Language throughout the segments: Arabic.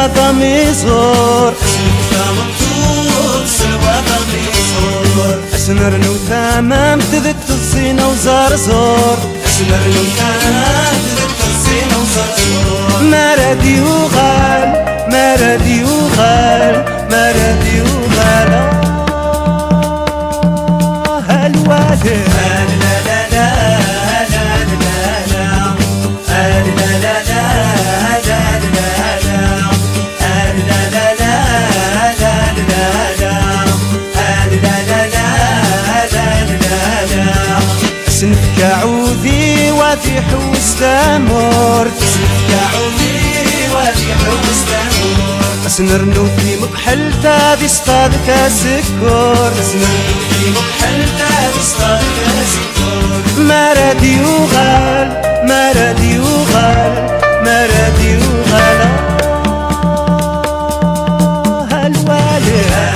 الوضع ميزور أسنرنو تمام تذت الزينة وزرزور أسنرنو تمام تذت الزينة وزرزور مرادي وغال مرادي وغال مرادي وغال هالوادي سنفك عودي وادي حوس تامور سنفك عودي وادي حوس تامور سنرنو في مكحل تابي صطادك سكور سنرنو في مكحل تابي صطادك سكور مرادي وغال مرادي وغال مرادي وغال هالوالي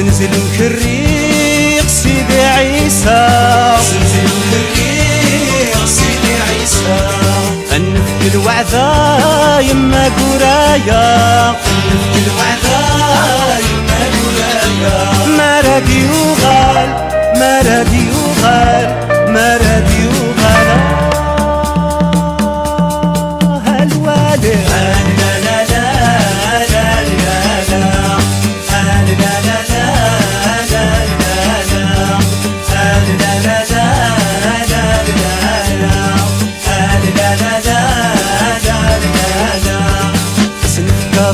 سنزل وكريق سيدي عيسى سنزل وكريق سيدي عيسى أنفك الوعدة يما قرايا أنفك الوعدة يما قرايا مرادي وغال مرادي وغال مرادي وغال هالوالي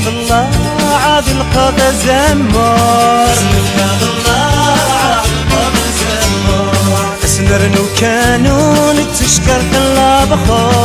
الله عاد القضا زمار سنفقد الله عاد القضا زمار سنرنو كانون تشكر كلا بخور